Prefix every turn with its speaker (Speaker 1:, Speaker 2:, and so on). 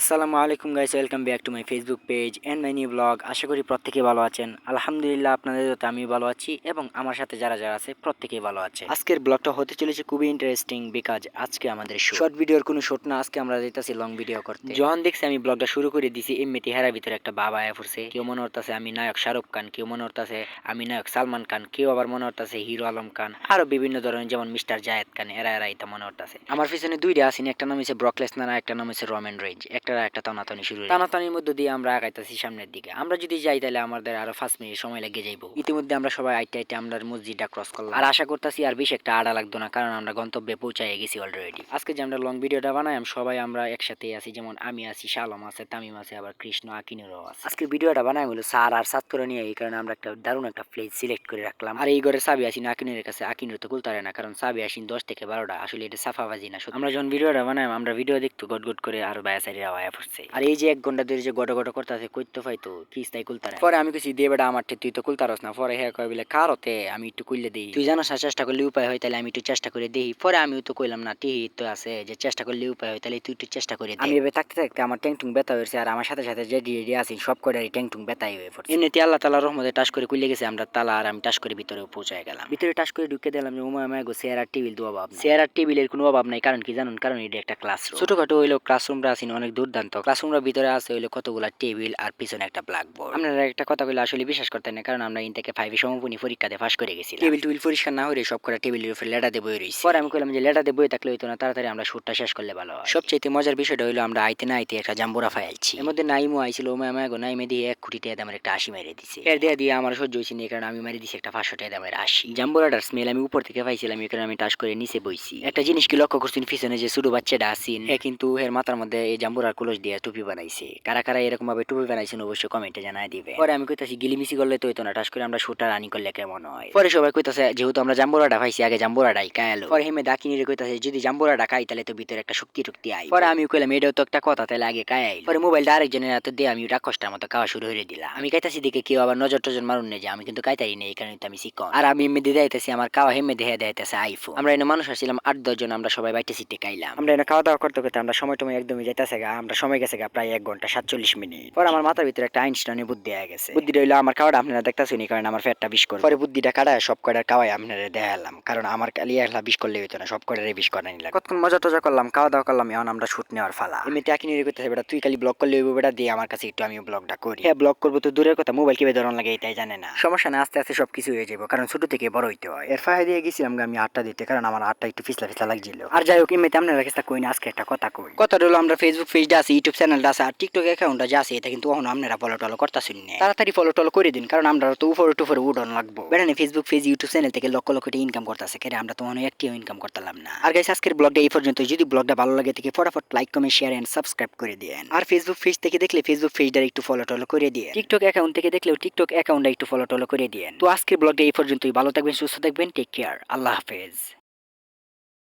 Speaker 1: আসসালামু আলাইকুম guys, welcome back to my Facebook page and my new blog. আশা করি প্রত্যেকেই ভালো আছেন। আলহামদুলিল্লাহ, আপনাদের তো আমি ভালো আছি এবং আমার সাথে যারা যারা আছে প্রত্যেকেই ভালো আছে। আজকের ব্লগটা হতে চলেছে খুবই ইন্টারেস্টিং বিকজ আজকে আমাদের শর্ট ভিডিওর কোনো শর্ট না, আজকে আমরা যেতেছি লং ভিডিও করতে। যখন দেখছি আমি ব্লগটা শুরু করে দিছি, এমনিতে হেরার ভিতরে একটা বাবা আয়া পড়ছে। কেউ মনে হতাছে আমি নায়ক শাহরুখ খান, কেউ মনে হতাছে আমি নায়ক সালমান খান, কেউ আবার মনে হতাছে হিরো আলম খান, আরো বিভিন্ন ধরনের যেমন মিস্টার জায়েদ খান, এরা এরা এটা মনে হতাছে। আমার পিছনে দুইটা আসেনি, একটা নাম হচ্ছে ব্রক লেসনার, একটা নাম হচ্ছে রোমান রেঞ্জ। একটা টানাটানি শুরু, টানাটানির মধ্যে দিয়ে আমরা আগাইতেছি সামনের দিকে। আমরা যদি যাই তাহলে আমাদের আরো 5 মিনিট সময় লেগে যাইব। ইতিমধ্যে আমরা সবাই আইতে আইতে আমরা মসজিদটা ক্রস করলাম, আর আশা করতেছি আর বেশি একটা আড়া লাগতো না, কারণ আমরা গন্তব্যে পৌঁছায় গেছি অলরেডি। আজকে যে আমরা লং ভিডিওটা বানাই সবাই আমরা একসাথে আছি, যেমন আমি আছি, শালম আছে, তামিম আছে, আবার কৃষ্ণ আকিনুরও আছে। আজকে ভিডিওটা বানাই হলো সার আর সাত করে নিয়ে, এই কারণে আমরা একটা দারুণ একটা প্লেস সিলেক্ট করে রাখলাম। আর এই ঘরে চাবি আসি না আকিনুরের কাছে, আকিনুর তো খুলতে না, কারণ চাবি আসি 10 থেকে 12টা। আসলে এটা সাফাবাজি না। আমরা যখন ভিডিওটা বানাই আমরা ভিডিও দেখতো গট গট করে আর বায়া সাইডে আওয়া পড়ছে। আর এই যে 1 ঘন্টা ধরে যে গট গট করতেছে কইতে পাইতো কি তাই কুলতারে। পরে আমি কইছি দে বেটা আমার তুই তো কুলতারস না। পরে হ্যাঁ কয় বলে কারতে আমি একটু কইলে দেই, তুই জানাস না চেষ্টা করলে উপায় হয়, তাহলে আমি একটু চেষ্টা করে দেই। পরে আমিও তো কইলাম না টিহি তো আছে যে চেষ্টা করলে উপায় হয়, তাহলে তুই একটু চেষ্টা করে দে। আমি এভাবে থাকতে থাকতে আমার ট্যাংটুং ব্যথা হয়েছে, আর আমার সাথে সাথে যে ডিডি আছে সব কটারই ট্যাংটুং ব্যথাই হয়ে পড়ছে। এমনিতে আল্লাহ তাআলার রহমতে টাস করে খুলে গেছে আমরা তালা, আর আমি টাস করে ভিতরে পৌঁছায় গেলাম। ভিতরে টাস করে ঢুকে দিলাম যে উমা গো চেয়ার আর টেবিল তো অভাব নাই। চেয়ার আর টেবিলের কোনো অভাব নাই, কারণ কি জানুন, কারণ এটা একটা ক্লাসরুম। ছোটখাটো হইলো ক্লাসরুমটা আছে অনেক দুর্দান্ত। ক্লাসরুমটার ভিতরে আছে হইলো কতগুলা টেবিল আর পিছনে একটা ব্ল্যাকবোর্ড। আপনারা একটা কথা কইলে আসলে বিশ্বাস করতেন না, কারণ আমরা ইনটেকে 5 এ সমাপনী পরীক্ষাতে পাস করে গেছি। টেবিল টুবিল পরিষ্কার না হলে সব কটা টেবিলের উপরে লেটা দিয়ে বই রইছে। পরে আমি কইলাম যে লেটা দিয়ে বই থাকলে হইতো না, তাড়াতাড়ি আমরা শুটটা শেষ করলে ভালো হয়। সবচেয়ে মজার বিষয়টা হইলো আমরা আইতে না আইতে একটা জাম্বুরা ফাইলছি। এর মধ্যে নাইমও আইছিল, গো নাইমে দিয়ে 1 কোটি টাকা দামের একটা 80 মেরে দিছে। এর দিয়ে আমার সহ্য হইছে না, কারণ আমি মেরে দিছি একটা 500 টাকা দামের 80। জাম্বুরাটার স্মেল আমি উপর থেকে পাইছিলাম, এই কারণে আমি টাচ করে নিচে বইছি। একটা জিনিস কি লক্ষ্য করছেন, পিছনে যে ছোট বাচ্চাটা আসিন কিন্তু এর মাথার মধ্যে এই জাম্বুরার কুলস দিয়ে টুপি বানাইছে। কারা কারা এরকম ভাবে টুপি বানাইছেন অবশ্যই কমেন্টে জানাই দিবে। পরে আমি কইতাছি গিলিমিসি করলে তো হইতো না, টাচ করে আমরা শুটার রানি করলে কেমন হয়। পরে সবাই কইতাছে যেহেতু আমরা জাম্বুরাটা পাইছি আগে জাম্বুরাটাই কায়ালো। পরে হেমে দাকিনিরে কইতাছে যদি জাম্বুরাটা খাই তাহলে তো ভিতরে একটা শক্তি টুক্তি আই। পরে আমি কইলাম এটাও তো একটা কথা, তাহলে আগে কায়াইল। পরে মোবাইলটা আরেকজনের হাতে দিয়ে আমি রাক্ষসটার মতো খাওয়া শুরু হয়ে দিলাম। আমি কাইতাছি দিকে কেউ আবার নজর টজর মারুন নেই যে আমি কিন্তু কাইতারি নেই, এই কারণে তো আমি শিকন। আর আমি এমনি দিয়ে যাইতেছি আমার খাওয়া হেমে দেহে দেখাইতেছে আইফোন। আমরা এনে মানুষ আসছিলাম 8-10 জন, আমরা সবাই বাইটে সিটে খাইলাম। আমরা এনে খাওয়া দাওয়া করতে করতে আমরা সময় টময় একদমই যাইতেছে গা, আমরা সময় গেছে গা প্রায় 1 ঘন্টা 47 মিনিট। পরে আমার মাথার ভিতরে একটা আইনস্টাইনের বুদ্ধি আয়া গেছে। বুদ্ধিটা হইলো আমার খাওয়াটা আপনারা দেখতেছেন, কারণ আমার পেটটা বিষ করে। পরে বুদ্ধিটা কাটায় সব কয়টার খাওয়াই আপনারা দেখালাম, কারণ আমার কালি একলা বিষ করলে হইতো না, সব কয়টারে বিষ করা নিলাম। কতক্ষণ মজা টজা করলাম, খাওয়া দাওয়া করলাম, এখন আমরা শুট নেওয়ার ফালা। এমনিতে একই নিয়ে করতেছে বেটা তুই খালি ব্লগ করলে হইব বেটা, দিয়ে আমার কাছে একটু আমিও ব্লগটা করি। হ্যাঁ ব্লগ করবো তো দূরের কথা, মোবাইল কিভাবে ধরন লাগে এটাই জানে না। সমস্যা না, আস্তে আস্তে সবকিছু হয়ে যাবো, কারণ ছোট থেকে বড় হইতে হয়। এর ফাঁকে দিয়ে গেছিলাম আমি 8টা দিতে, কারণ আমার 8টা একটু ফিসলা ফিসলা লাগছিল। আর যাই হোক এমনিতে আপনারা কাছে কই না, আজকে একটা কথা কই। কথাটা হলো আমরা ফেসবুক পেজটা আছে, ইউটিউব চ্যানেলটা আছে, আর টিকটক অ্যাকাউন্টটা যা আছে, এটা কিন্তু এখন আপনারা ফলো টলো করতেছেন না। তাড়াতাড়ি ফলো টলো করে দিন, কারণ আমরা তো উপরে টুপরে উঠন লাগবো। বেড়ানি ফেসবুক পেজ ইউটিউব চ্যানেল থেকে লক্ষ লক্ষ টাকা ইনকাম করতেছে, কেন আমরা তো মনে একটিও ইনকাম করতাম না। আর গাইস আজকের ব্লগটা এই পর্যন্ত। যদি ব্লগটা ভালো লাগে থেকে ফটাফট like comment share and subscribe করে দিয়েন। আর ফেসবুক পেজ থেকে দেখলে ফেসবুক পেজটা একটু ফলো টলো করে দিয়েন। টিকটক অ্যাকাউন্ট থেকে দেখলেও টিকটক অ্যাকাউন্টটা একটু ফলো টলো করে দিয়েন। তো আজকের ব্লগটা এই পর্যন্তই। ভালো থাকবেন, সুস্থ থাকবেন, টেক কেয়ার, আল্লাহ হাফেজ।